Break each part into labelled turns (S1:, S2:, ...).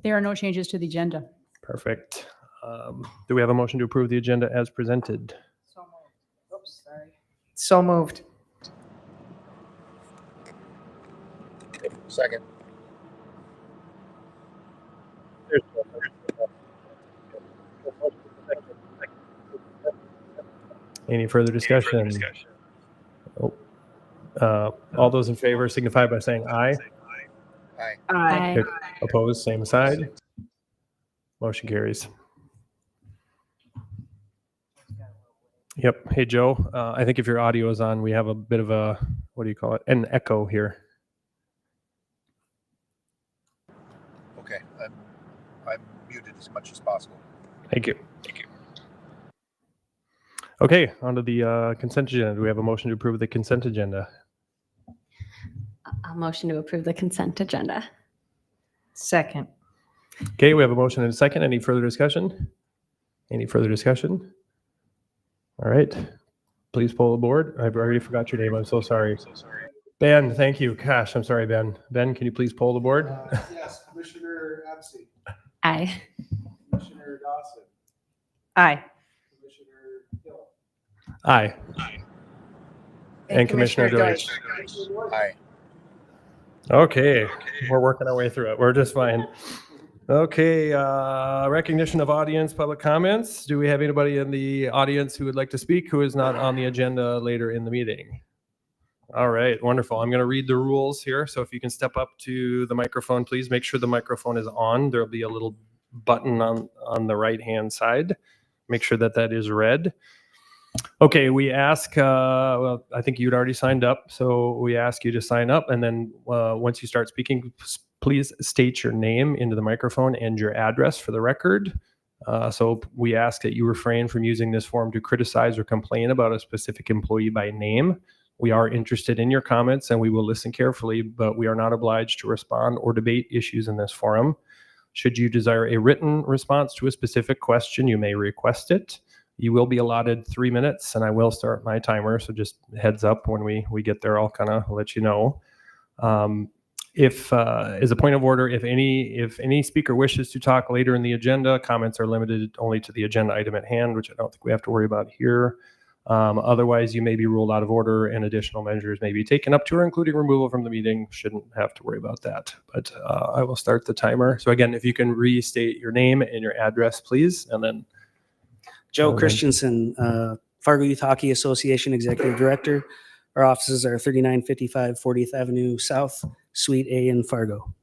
S1: There are no changes to the agenda.
S2: Perfect. Do we have a motion to approve the agenda as presented?
S3: So moved. Oops, sorry. So moved.
S4: Second.
S2: Any further discussion? Oh. All those in favor signify by saying aye.
S4: Aye.
S3: Aye.
S2: Okay. Opposed, same side. Motion carries. Yep. Hey, Joe, I think if your audio is on, we have a bit of a, what do you call it? An echo here.
S4: Okay, I'm muted as much as possible.
S2: Thank you. Okay, on to the consent agenda. Do we have a motion to approve the consent agenda?
S5: I'll motion to approve the consent agenda.
S3: Second.
S2: Okay, we have a motion and a second. Any further discussion? Any further discussion? All right. Please poll the board. I've already forgot your name. I'm so sorry. Ben, thank you. Gosh, I'm sorry, Ben. Ben, can you please poll the board?
S6: Yes, Commissioner Epstein,
S5: Aye.
S6: Commissioner Dawson,
S3: Aye.
S6: Commissioner Hill,
S2: Aye. And Commissioner Deutsch.
S4: Aye.
S2: Okay, we're working our way through it. We're just fine. Okay, recognition of audience public comments. Do we have anybody in the audience who would like to speak who is not on the agenda later in the meeting? All right, wonderful. I'm going to read the rules here. So if you can step up to the microphone, please make sure the microphone is on. There'll be a little button on the right-hand side. Make sure that that is red. Okay, we ask, well, I think you'd already signed up, so we ask you to sign up, and then once you start speaking, please state your name into the microphone and your address for the record. So we ask that you refrain from using this forum to criticize or complain about a specific employee by name. We are interested in your comments and we will listen carefully, but we are not obliged to respond or debate issues in this forum. Should you desire a written response to a specific question, you may request it. You will be allotted 3 minutes and I will start my timer. So just heads up when we get there, I'll kind of let you know. If as a point of order, if any speaker wishes to talk later in the agenda, comments are limited only to the agenda item at hand, which I don't think we have to worry about here. Otherwise, you may be ruled out of order and additional measures may be taken up to or including removal from the meeting. Shouldn't have to worry about that. But I will start the timer. So again, if you can restate your name and your address, please, and then
S7: Joe Christensen, Fargo Youth Hockey Association Executive Director. Our offices are 3955 40th Avenue South, Suite A in Fargo.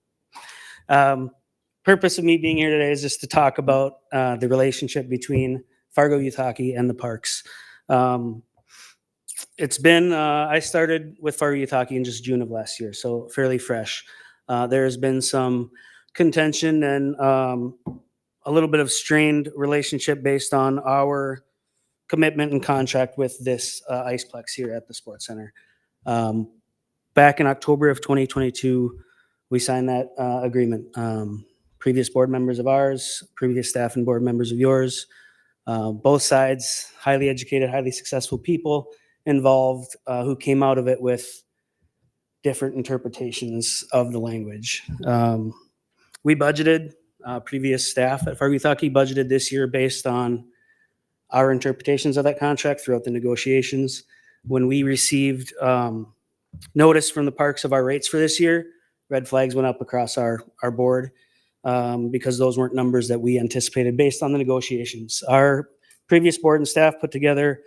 S7: Purpose of me being here today is just to talk about the relationship between Fargo Youth Hockey and the parks. It's been, I started with Fargo Youth Hockey in just June of last year, so fairly fresh. There's been some contention and a little bit of strained relationship based on our commitment and contract with this Iceplex here at the Sports Center. Back in October of 2022, we signed that agreement. Previous board members of ours, previous staff and board members of yours, both sides, highly educated, highly successful people involved who came out of it with different interpretations of the language. We budgeted, previous staff at Fargo Youth Hockey budgeted this year based on our interpretations of that contract throughout the negotiations. When we received notice from the parks of our rates for this year, red flags went up across our board because those weren't numbers that we anticipated based on the negotiations. Our previous board and staff put together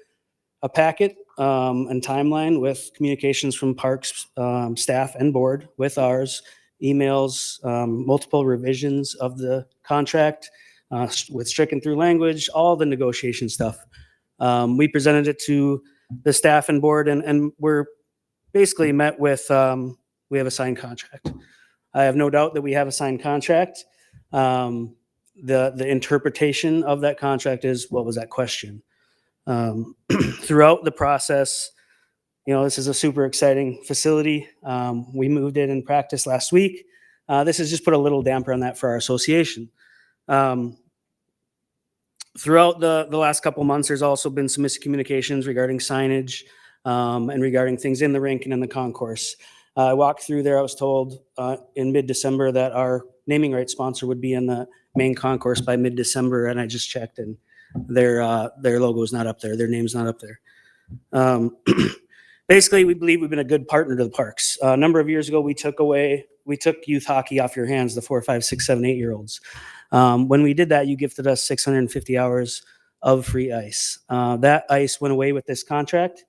S7: a packet and timeline with communications from parks staff and board with ours, emails, multiple revisions of the contract with stricken through language, all the negotiation stuff. We presented it to the staff and board and we're basically met with, we have a signed contract. I have no doubt that we have a signed contract. The interpretation of that contract is, what was that question? Throughout the process, you know, this is a super exciting facility. We moved in and practiced last week. This has just put a little damper on that for our association. Throughout the last couple months, there's also been some miscommunications regarding signage and regarding things in the rink and in the concourse. I walked through there. I was told in mid-December that our naming rights sponsor would be in the main concourse by mid-December, and I just checked, and their logo is not up there. Their name's not up there. Basically, we believe we've been a good partner to the parks. A number of years ago, we took youth hockey off your hands, the 4, 5, 6, 7, 8-year-olds. When we did that, you gifted us 650 hours of free ice. That ice went away with this contract.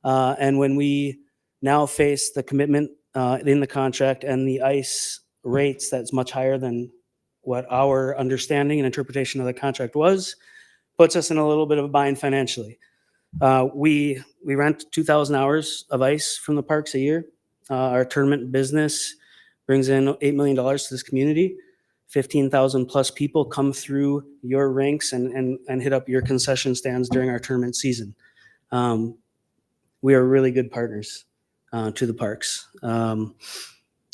S7: And when we now face the commitment in the contract and the ice rates that's much higher than what our understanding and interpretation of the contract was, puts us in a little bit of a bind financially. We rent 2,000 hours of ice from the parks a year. Our tournament business brings in $8 million to this community. 15,000 plus people come through your rinks and hit up your concession stands during our tournament season. We are really good partners to the parks.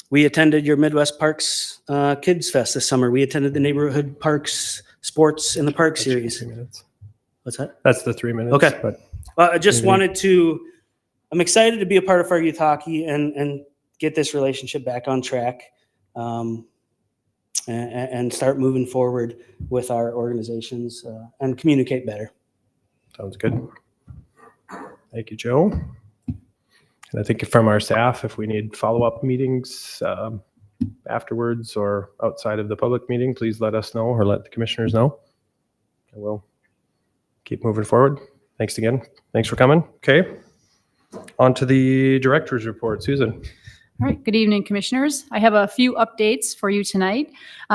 S7: We attended your Midwest Parks Kids Fest this summer. We attended the Neighborhood Parks Sports in the Park
S2: That's your
S7: series.
S2: 3 minutes.
S7: What's that?
S2: That's the 3 minutes.
S7: Okay.
S2: But
S7: I just
S2: Mhm.
S7: I'm excited to be a part of Fargo Youth Hockey and get this relationship back on track and start moving forward with our organizations and communicate better.
S2: sounds good. Thank you, Joe. And I think from our staff, if we need follow-up meetings afterwards or outside of the public meeting, please let us know or let the commissioners know. And we'll keep moving forward. Thanks again. Thanks for coming. Okay. On to the director's report. Susan.
S1: All right, good evening, commissioners. I have a few updates for you tonight.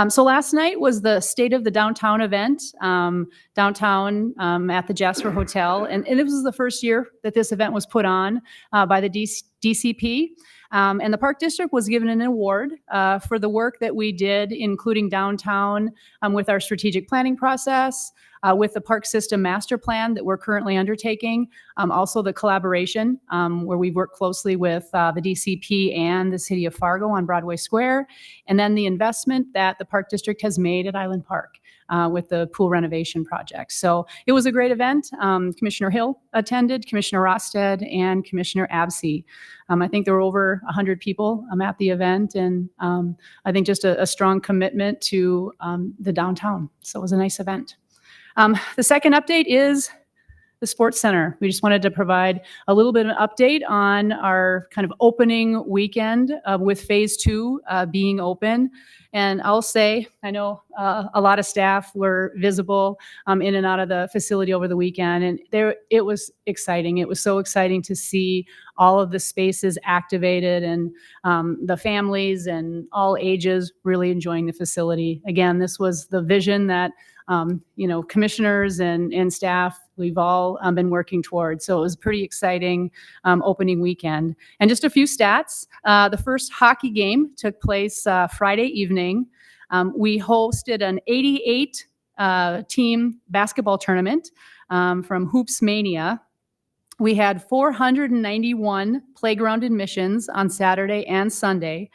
S1: So last night was the State of the Downtown event, downtown at the Jasper Hotel. And it was the first year that this event was put on by the DCP. And the Park District was given an award for the work that we did, including downtown with our strategic planning process, with the park system master plan that we're currently undertaking, also the collaboration where we work closely with the DCP and the City of Fargo on Broadway Square, and then the investment that the Park District has made at Island Park with the pool renovation project. So it was a great event. Commissioner Hill attended, Commissioner Rosted, and Commissioner Absey. I think there were over 100 people at the event, and I think just a strong commitment to the downtown. So it was a nice event. The second update is the Sports Center. We just wanted to provide a little bit of an update on our kind of opening weekend with phase 2 being open. And I'll say, I know a lot of staff were visible in and out of the facility over the weekend, and it was exciting. It was so exciting to see all of the spaces activated and the families and all ages really enjoying the facility. Again, this was the vision that commissioners and staff, we've all been working towards. So it was a pretty exciting opening weekend. And just a few stats. The first hockey game took place Friday evening. We hosted an 88 team basketball tournament from Hoops Mania. We had 491 playground admissions on Saturday and Sunday.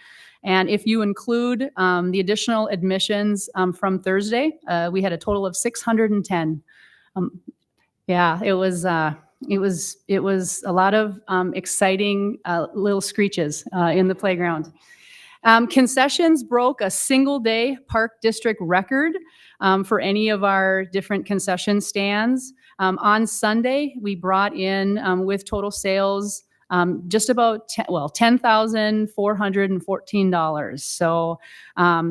S1: And if you include the additional admissions from Thursday, we had a total of 610. Yeah, it was a lot of exciting little screeches in the playground. Concessions broke a single day Park District record for any of our different concession stands. On Sunday, we brought in with total sales just about $10,414. So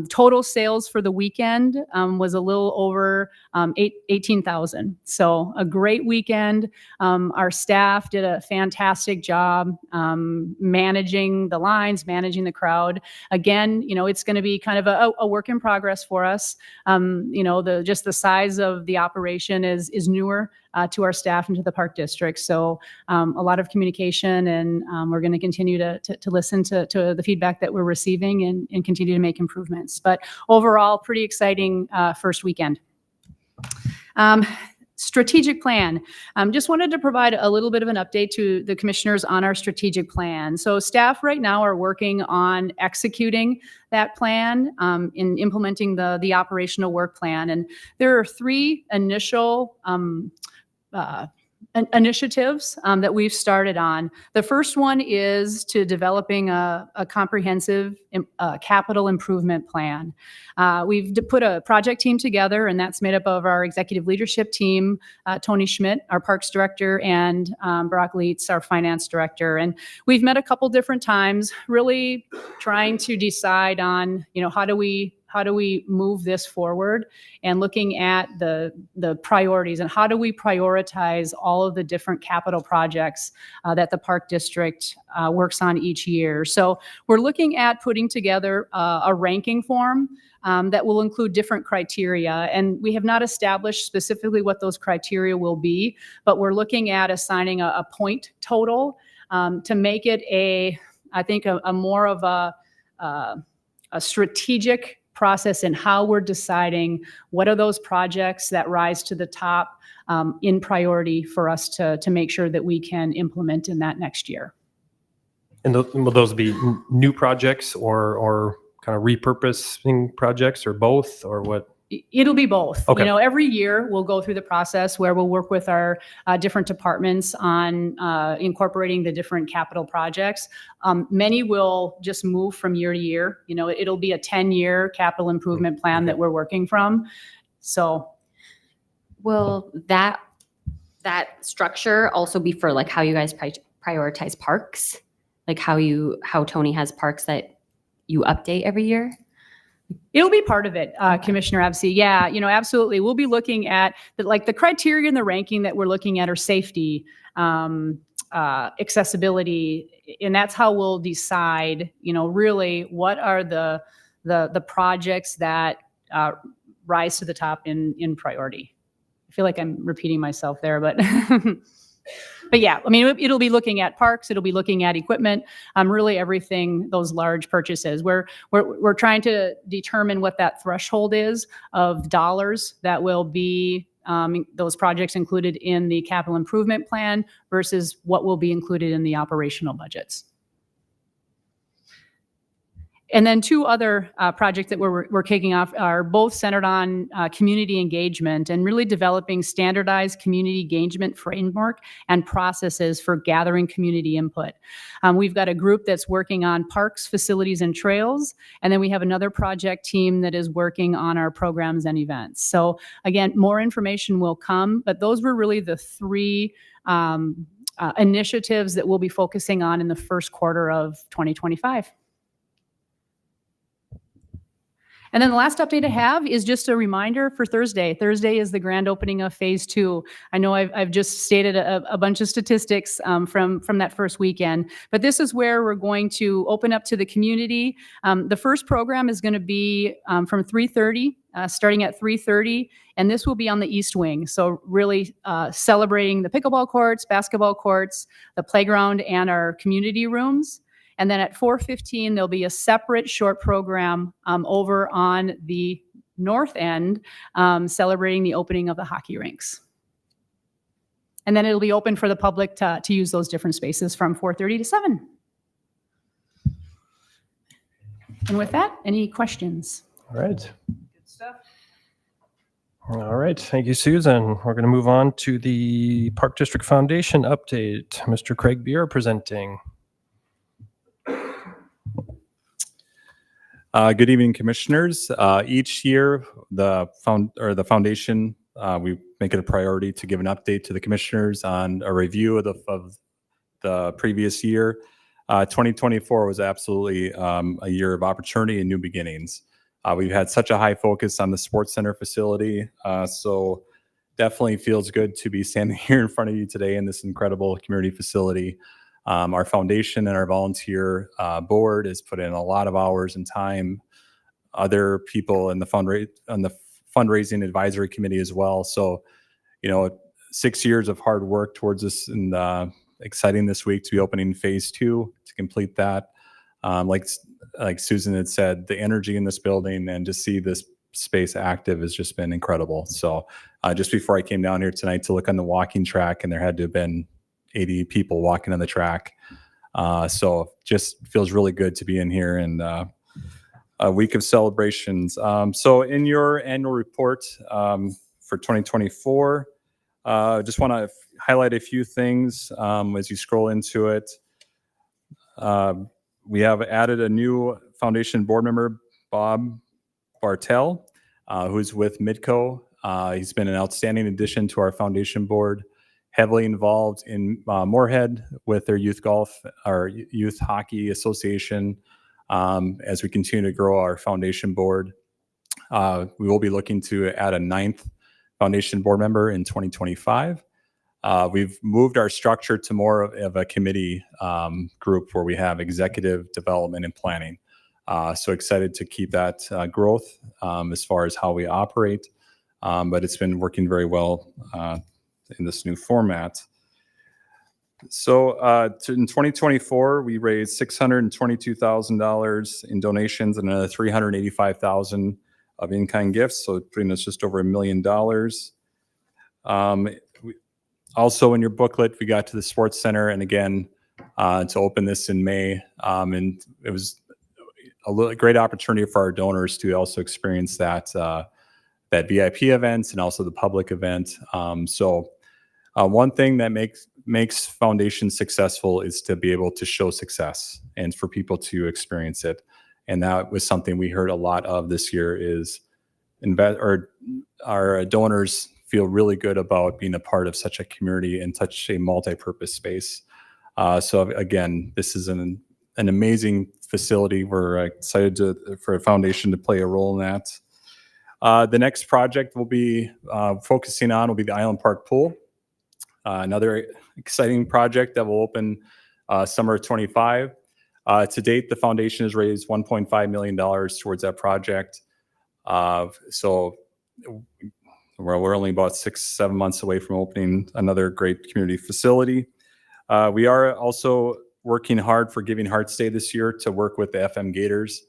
S1: total sales for the weekend was a little over 18,000. So a great weekend. Our staff did a fantastic job managing the lines, managing the crowd. Again, it's going to be kind of a work in progress for us. Just the size of the operation is newer to our staff and to the Park District. So a lot of communication, and we're going to continue to listen to the feedback that we're receiving and continue to make improvements. But overall, pretty exciting first weekend. Strategic plan. Just wanted to provide a little bit of an update to the commissioners on our strategic plan. So staff right now are working on executing that plan in implementing the operational work plan. And there are 3 initial initiatives that we've started on. The first one is to developing a comprehensive capital improvement plan. We've put a project team together, and that's made up of our executive leadership team, Tony Schmidt, our parks director, and Brock Leitz, our finance director. And we've met a couple different times, really trying to decide on, how do we move this forward, and looking at the priorities and how do we prioritize all of the different capital projects that the park district works on each year. So we're looking at putting together a ranking form that will include different criteria. And we have not established specifically what those criteria will be, but we're looking at assigning a point total to make it I think a more of a strategic process in how we're deciding what are those projects that rise to the top in priority for us to make sure that we can implement in that next year.
S2: And will those be new projects or kind of repurposing projects, or both, or what?
S1: It'll be both.
S2: Okay.
S1: Every year we'll go through the process where we'll work with our different departments on incorporating the different capital projects. Many will just move from year to year. It'll be a 10-year capital improvement plan that we're working from. So,
S5: Will that structure also be for like how you guys prioritize parks? Like how Tony has parks that you update every year?
S1: it'll be part of it, Commissioner Absey. Yeah, absolutely. We'll be looking at the criteria and the ranking that we're looking at are safety, accessibility, and that's how we'll decide, really what are the projects that rise to the top in priority. I feel like I'm repeating myself there, but but yeah, it'll be looking at parks, it'll be looking at equipment, really everything, those large purchases. We're trying to determine what that threshold is of dollars that will be those projects included in the capital improvement plan versus what will be included in the operational budgets. And then two other projects that we're kicking off are both centered on community engagement and really developing standardized community engagement framework and processes for gathering community input. We've got a group that's working on parks, facilities, and trails, and then we have another project team that is working on our programs and events. So again, more information will come, but those were really the three initiatives that we'll be focusing on in the first quarter of 2025. And then the last update I have is just a reminder for Thursday. Thursday is the grand opening of Phase 2. I know I've just stated a bunch of statistics from that first weekend, but this is where we're going to open up to the community. The first program is going to be from 3:30, starting at 3:30, and this will be on the East Wing. So really celebrating the pickleball courts, basketball courts, the playground, and our community rooms. And then at 4:15, there'll be a separate short program over on the north end celebrating the opening of the hockey rinks. And then it'll be open for the public to use those different spaces from 4:30 to 7. And with that, any questions?
S2: All right.
S1: Good stuff.
S2: All right. Thank you, Susan. We're going to move on to the Park District Foundation update. Mr. Craig Beer presenting.
S8: Good evening, commissioners. Each year, the foundation, we make it a priority to give an update to the commissioners on a review of the previous year. 2024 was absolutely a year of opportunity and new beginnings. We've had such a high focus on the sports center facility, so definitely feels good to be standing here in front of you today in this incredible community facility. Our foundation and our volunteer board has put in a lot of hours and time. Other people in the fundraising advisory committee as well. So, 6 years of hard work towards this, and exciting this week to be opening Phase 2 to complete that. Like Susan had said, the energy in this building and to see this space active has just been incredible. So, just before I came down here tonight to look on the walking track, and there had to have been 80 people walking on the track. So just feels really good to be in here and a week of celebrations. So in your annual report for 2024, just want to highlight a few things as you scroll into it. We have added a new foundation board member, Bob Bartel, who's with Midco. He's been an outstanding addition to our foundation board, heavily involved in Moorhead with their youth golf, our youth hockey association. As we continue to grow our foundation board, we will be looking to add a 9th foundation board member in 2025. We've moved our structure to more of a committee group where we have executive development and planning. So excited to keep that growth as far as how we operate, but it's been working very well in this new format. So in 2024, we raised $622,000 in donations and another $385,000 of in-kind gifts, so putting us just over $1 million. Also in your booklet, we got to the Sports Center, and again, to open this in May, and it was a great opportunity for our donors to also experience that VIP event and also the public event. One thing that makes foundations successful is to be able to show success and for people to experience it. And that was something we heard a lot of this year is our donors feel really good about being a part of such a community and such a multi-purpose space. So again, this is an amazing facility. We're excited for a foundation to play a role in that. The next project we'll be focusing on will be the Island Park Pool. Another exciting project that will open summer of 25. To date, the foundation has raised $1.5 million towards that project. So we're only about 6-7 months away from opening another great community facility. We are also working hard for Giving Hearts Day this year to work with the FM Gators.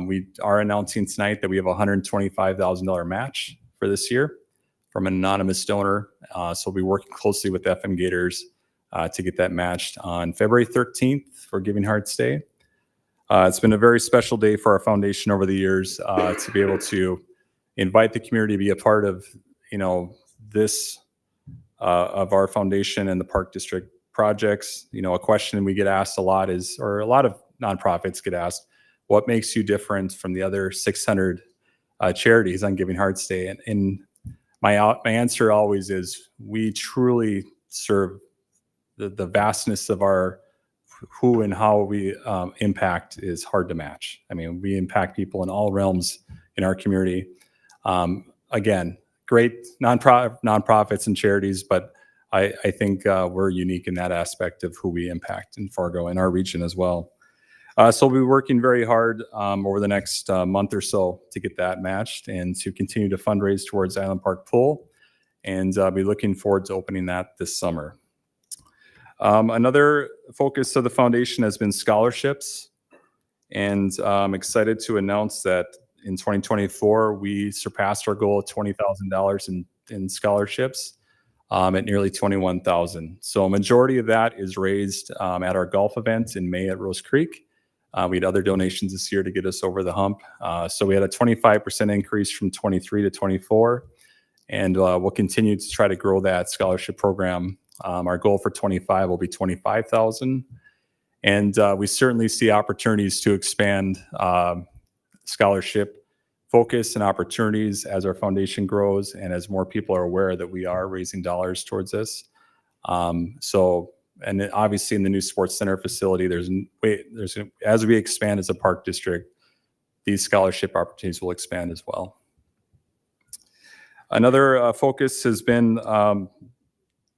S8: We are announcing tonight that we have a $125,000 match for this year from an anonymous donor. So we'll be working closely with the FM Gators to get that matched on February 13th for Giving Hearts Day. It's been a very special day for our foundation over the years to be able to invite the community to be a part of, this of our foundation and the Park District projects. A question we get asked a lot is, or a lot of nonprofits get asked, what makes you different from the other 600 charities on Giving Hearts Day? And my answer always is, we truly serve the vastness of our who and how we impact is hard to match. I mean, we impact people in all realms in our community. Again, great nonprofits and charities, but I think we're unique in that aspect of who we impact in Fargo and our region as well. So we'll be working very hard over the next month or so to get that matched and to continue to fundraise towards Island Park Pool, and be looking forward to opening that this summer. Another focus of the foundation has been scholarships, and I'm excited to announce that in 2024, we surpassed our goal of $20,000 in scholarships at nearly $21,000. So a majority of that is raised at our golf event in May at Rose Creek. We had other donations this year to get us over the hump. So we had a 25% increase from 23 to 24, and we'll continue to try to grow that scholarship program. Our goal for 25 will be 25,000. And we certainly see opportunities to expand scholarship focus and opportunities as our foundation grows and as more people are aware that we are raising dollars towards this. And obviously in the new Sports Center facility, as we expand as a park district, these scholarship opportunities will expand as well. Another focus has been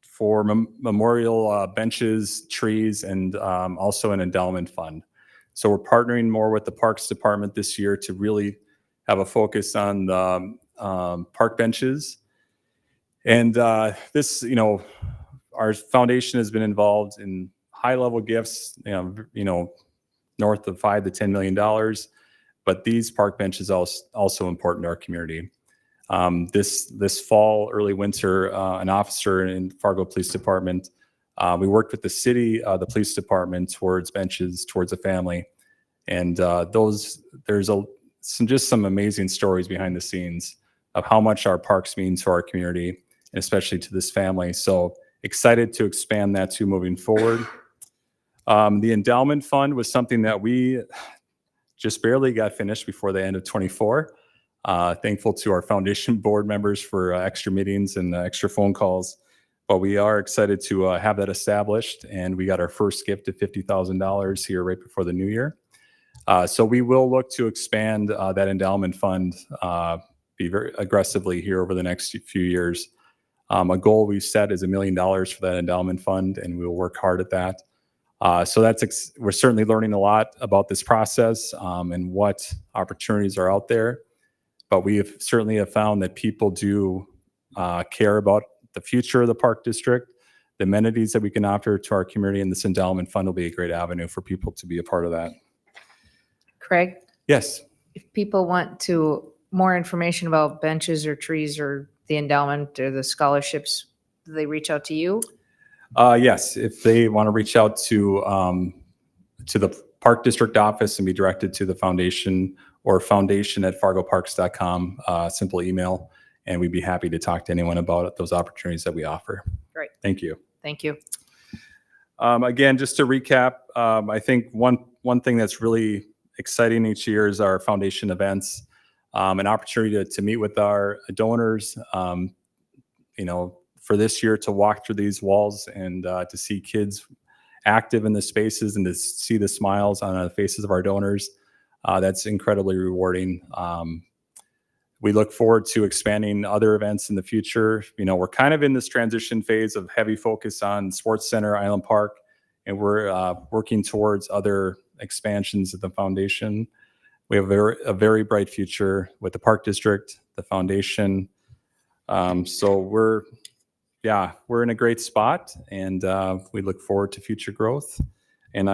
S8: for memorial benches, trees, and also an endowment fund. So we're partnering more with the Parks Department this year to really have a focus on the park benches. And our foundation has been involved in high-level gifts, north of $5 to $10 million. But these park benches are also important to our community. This fall, early winter, an officer in Fargo Police Department, we worked with the city, the police department towards benches, towards a family. And there's some amazing stories behind the scenes of how much our parks mean to our community, and especially to this family. So excited to expand that too moving forward. The endowment fund was something that we just barely got finished before the end of 24. Thankful to our foundation board members for extra meetings and extra phone calls. But we are excited to have that established, and we got our first gift of $50,000 here right before the new year. So we will look to expand that endowment fund, be very aggressively here over the next few years. A goal we've set is $1 million for that endowment fund, and we will work hard at that. So we're certainly learning a lot about this process and what opportunities are out there. But we have certainly have found that people do care about the future of the park district, the amenities that we can offer to our community, and this endowment fund will be a great avenue for people to be a part of that.
S3: Craig,
S8: Yes.
S3: if people want more information about benches or trees or the endowment or the scholarships, do they reach out to you?
S8: Yes, if they want to reach out to the Park District office and be directed to the foundation or foundation@fargoparks.com, simple email, and we'd be happy to talk to anyone about those opportunities that we offer.
S3: Great.
S8: Thank you.
S3: Thank you.
S8: Again, just to recap, I think one thing that's really exciting each year is our foundation events, an opportunity to meet with our donors, for this year to walk through these walls and to see kids active in the spaces and to see the smiles on the faces of our donors. That's incredibly rewarding. We look forward to expanding other events in the future. We're kind of in this transition phase of heavy focus on Sports Center, Island Park, and we're working towards other expansions of the foundation. We have a very bright future with the Park District, the foundation. So we're in a great spot, and we look forward to future growth. And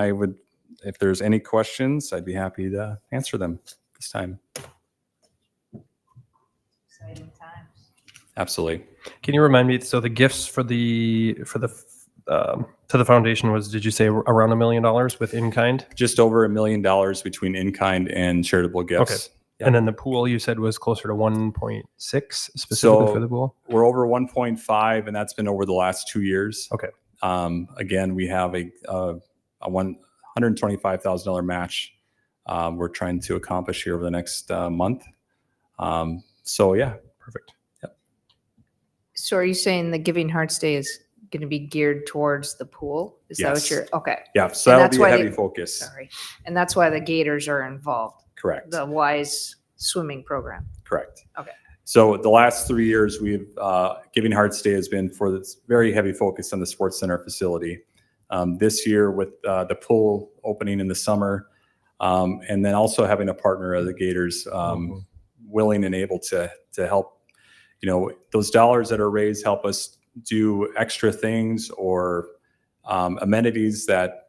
S8: if there's any questions, I'd be happy to answer them this time.
S3: Exciting times.
S8: Absolutely.
S2: Can you remind me? So the gifts to the foundation was, did you say around $1 million with in kind?
S8: Just over $1 million between in-kind and charitable gifts.
S2: Okay. And then the pool you said was closer to 1.6 specifically for the pool?
S8: We're over 1.5, and that's been over the last 2 years.
S2: Okay.
S8: Again, we have a $125,000 match we're trying to accomplish here over the next month. So yeah, perfect. Yep.
S3: So are you saying the Giving Hearts Day is going to be geared towards the pool? Is that what
S8: Yes.
S3: you're, okay,
S8: Yeah, so
S3: And
S8: that'll
S3: that's
S8: be a
S3: why
S8: heavy
S3: they-
S8: focus.
S3: sorry. And that's why the Gators are involved,
S8: Correct.
S3: the WISE swimming program.
S8: Correct.
S3: Okay.
S8: So the last 3 years, we've Giving Hearts Day has been for this very heavy focus on the Sports Center facility. This year with the pool opening in the summer, and then also having a partner of the Gators willing and able to help, those dollars that are raised help us do extra things or amenities that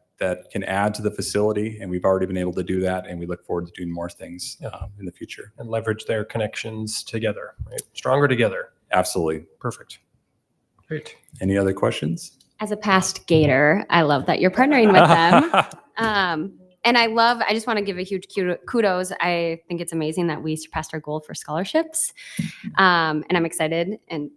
S8: can add to the facility. And we've already been able to do that. And we look forward to doing more things in the future.
S2: And leverage their connections together, right? Stronger together.
S8: Absolutely.
S2: Perfect. Great.
S8: Any other questions?
S5: As a past Gator, I love that you're partnering with them. And I just want to give a huge kudos. I think it's amazing that we surpassed our goal for scholarships. And I'm excited. And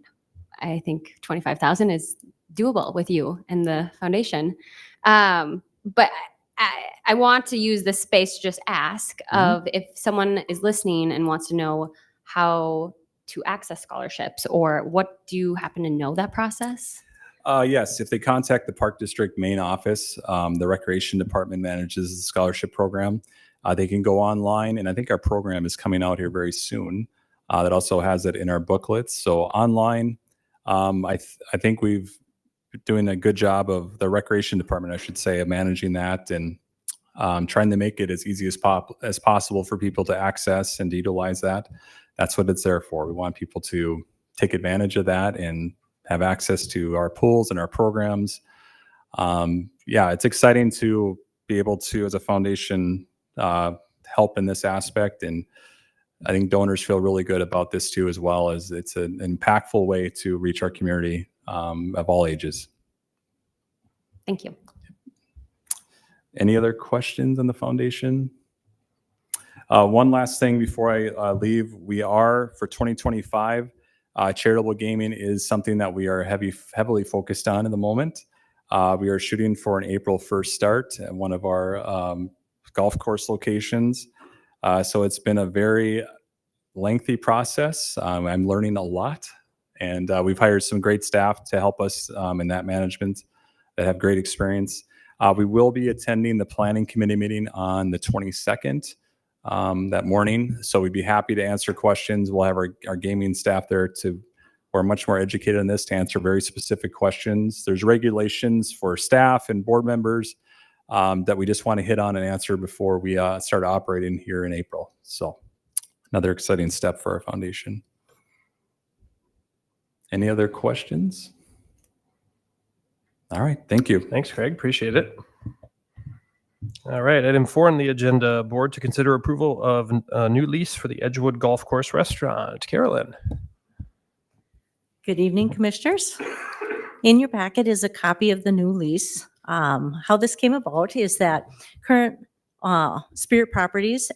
S5: I think 25,000 is doable with you and the foundation. But I want to use this space to just ask of if someone is listening and wants to know how to access scholarships, or what, do you happen to know that process?
S8: Yes, if they contact the Park District main office, the Recreation Department manages the scholarship program. They can go online, and I think our program is coming out here very soon. That also has it in our booklets. So online, I think we've been doing a good job of the Recreation Department, I should say, of managing that and trying to make it as easy as possible for people to access and to utilize that. That's what it's there for. We want people to take advantage of that and have access to our pools and our programs. It's exciting to be able to, as a foundation, help in this aspect. And I think donors feel really good about this too, as well, as it's an impactful way to reach our community of all ages.
S5: Thank you.
S8: Any other questions on the foundation? One last thing before I leave, we are, for 2025, Charitable gaming is something that we are heavily focused on in the moment. We are shooting for an April 1st start at one of our golf course locations. So it's been a very lengthy process. I'm learning a lot, and we've hired some great staff to help us in that management that have great experience. We will be attending the planning committee meeting on the 22nd that morning. So we'd be happy to answer questions. We'll have our gaming staff there who are much more educated on this to answer very specific questions. There's regulations for staff and board members that we just want to hit on and answer before we start operating here in April. So another exciting step for our foundation. Any other questions? All right, thank you.
S2: Thanks, Craig. Appreciate it. All right, item 4 on the agenda, board to consider approval of a new lease for the Edgewood Golf Course Restaurant. Carolyn.
S9: Good evening, Commissioners. In your packet is a copy of the new lease. How this came about is that current Spirit Properties,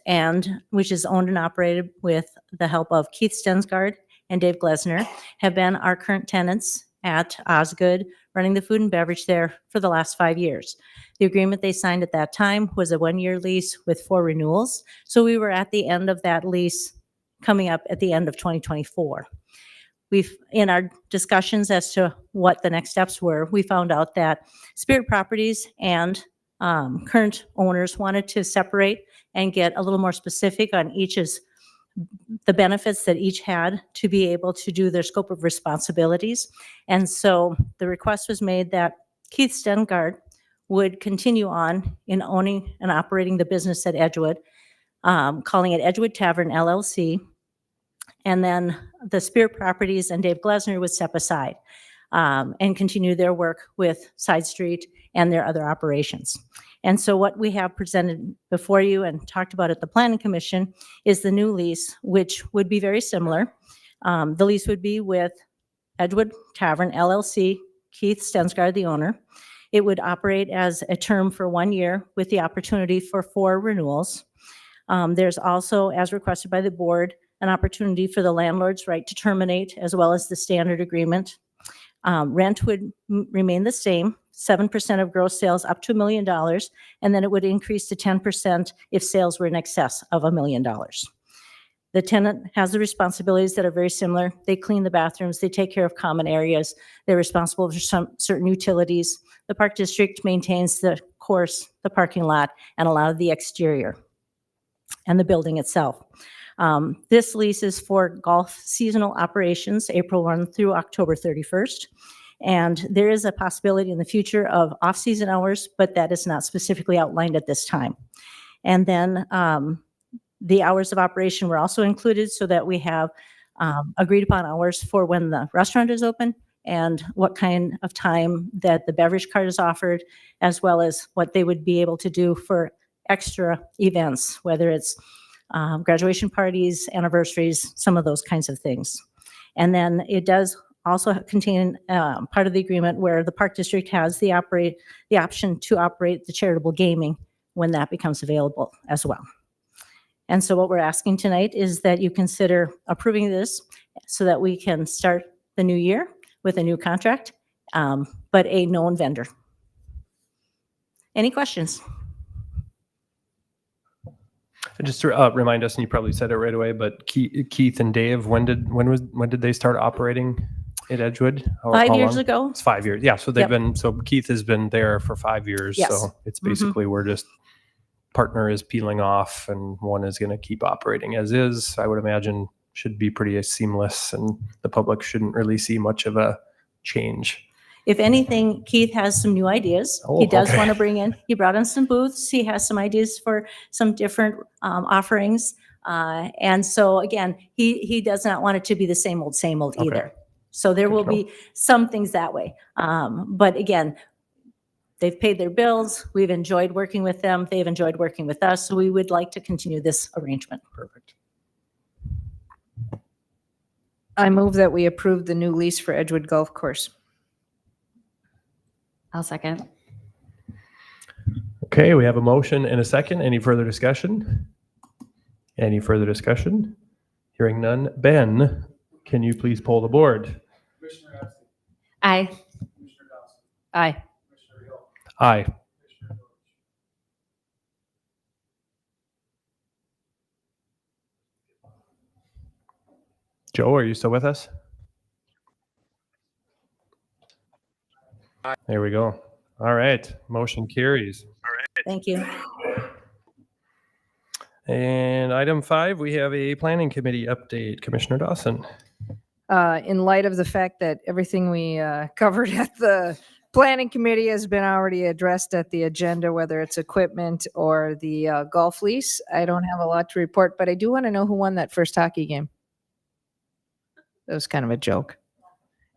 S9: which is owned and operated with the help of Keith Stensgaard and Dave Glesner, have been our current tenants at Osgood, running the food and beverage there for the last 5 years. The agreement they signed at that time was a 1-year lease with 4 renewals. So we were at the end of that lease coming up at the end of 2024. In our discussions as to what the next steps were, we found out that Spirit Properties and current owners wanted to separate and get a little more specific on the benefits that each had to be able to do their scope of responsibilities. And so the request was made that Keith Stengard would continue on in owning and operating the business at Edgewood, calling it Edgewood Tavern LLC. And then the Spirit Properties and Dave Glesner would step aside and continue their work with Side Street and their other operations. And so what we have presented before you and talked about at the Planning Commission is the new lease, which would be very similar. The lease would be with Edgewood Tavern LLC, Keith Stensgaard, the owner. It would operate as a term for 1 year with the opportunity for 4 renewals. There's also, as requested by the board, an opportunity for the landlord's right to terminate, as well as the standard agreement. Rent would remain the same, 7% of gross sales up to $1 million, and then it would increase to 10% if sales were in excess of $1 million. The tenant has the responsibilities that are very similar. They clean the bathrooms, they take care of common areas, they're responsible for some certain utilities. The Park District maintains the course, the parking lot, and a lot of the exterior and the building itself. This lease is for golf seasonal operations, April 1 through October 31st. And there is a possibility in the future of off-season hours, but that is not specifically outlined at this time. And then the hours of operation were also included so that we have agreed upon hours for when the restaurant is open and what kind of time that the beverage cart is offered, as well as what they would be able to do for extra events, whether it's graduation parties, anniversaries, some of those kinds of things. And then it does also contain part of the agreement where the Park District has the option to operate the charitable gaming when that becomes available as well. And so what we're asking tonight is that you consider approving this so that we can start the new year with a new contract, but a known vendor. Any questions?
S2: Just to remind us, and you probably said it right away, but Keith and Dave, when did they start operating at Edgewood? How
S9: 5 years
S2: long?
S9: ago.
S2: It's 5 years. Yeah, so they've
S9: Yep.
S2: been, so Keith has been there for 5 years.
S9: Yes.
S2: So it's basically we're just, partner is peeling off and one is going to keep operating as is. I would imagine should be pretty seamless and the public shouldn't really see much of a change.
S9: If anything, Keith has some new ideas.
S2: Oh,
S9: He does
S2: okay.
S9: want to bring in, he brought in some booths. He has some ideas for some different offerings. And so again, he does not want it to be the same old
S2: Okay.
S9: either. So there
S2: Good
S9: will
S2: to know.
S9: be some things that way. But again, they've paid their bills. We've enjoyed working with them. They've enjoyed working with us. So we would like to continue this arrangement.
S2: Perfect.
S3: I move that we approve the new lease for Edgewood Golf Course.
S5: I'll second.
S2: Okay, we have a motion and a second. Any further discussion? Any further discussion? Hearing none. Ben, Can you please poll the board?
S6: Commissioner Epstein,
S5: Aye.
S6: Commissioner Dawson,
S1: Aye.
S6: Commissioner Hill,
S2: Aye.
S6: Commissioner Roach.
S2: Joe, are you still with us? There we go. All right, motion carries.
S9: Thank you.
S2: And item 5, we have a planning committee update. Commissioner Dawson.
S3: In light of the fact that everything we covered at the planning committee has been already addressed at the agenda, whether it's equipment or the golf lease, I don't have a lot to report, but I do want to know who won that first hockey game. That was kind of a joke.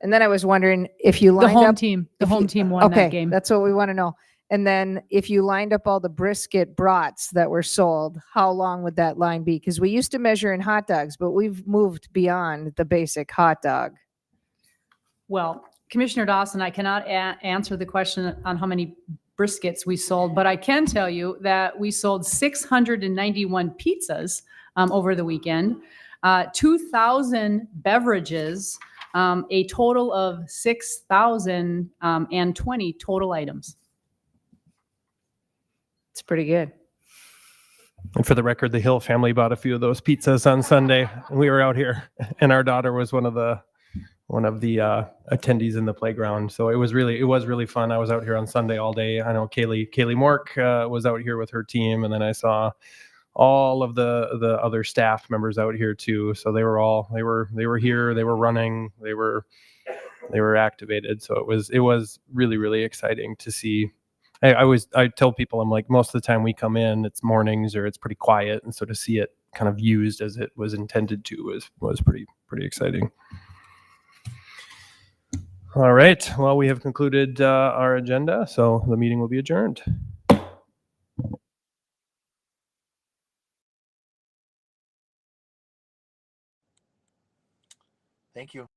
S3: And then I was wondering if you
S1: The
S3: lined
S1: home
S3: up.
S1: team,
S3: if you-
S1: won that
S3: Okay,
S1: game.
S3: that's what we want to know. And then if you lined up all the brisket brats that were sold, how long would that line be? Because we used to measure in hot dogs, but we've moved beyond the basic hot dog.
S1: Well, Commissioner Dawson, I cannot answer the question on how many briskets we sold, but I can tell you that we sold 691 pizzas over the weekend, 2,000 beverages, a total of 6,020 total items.
S3: It's pretty good.
S2: And for the record, the Hill family bought a few of those pizzas on Sunday. We were out here, and our daughter was one of the attendees in the playground. So it was really fun. I was out here on Sunday all day. I know Kaylee Mork was out here with her team, and then I saw all of the other staff members out here too. So they were here. They were running. They were activated. So it was really exciting to see. I tell people, I'm like, most of the time we come in, it's mornings or it's pretty quiet, and so to see it kind of used as it was intended to was pretty exciting. All right. Well, we have concluded our agenda, so the meeting will be adjourned.
S4: Thank you.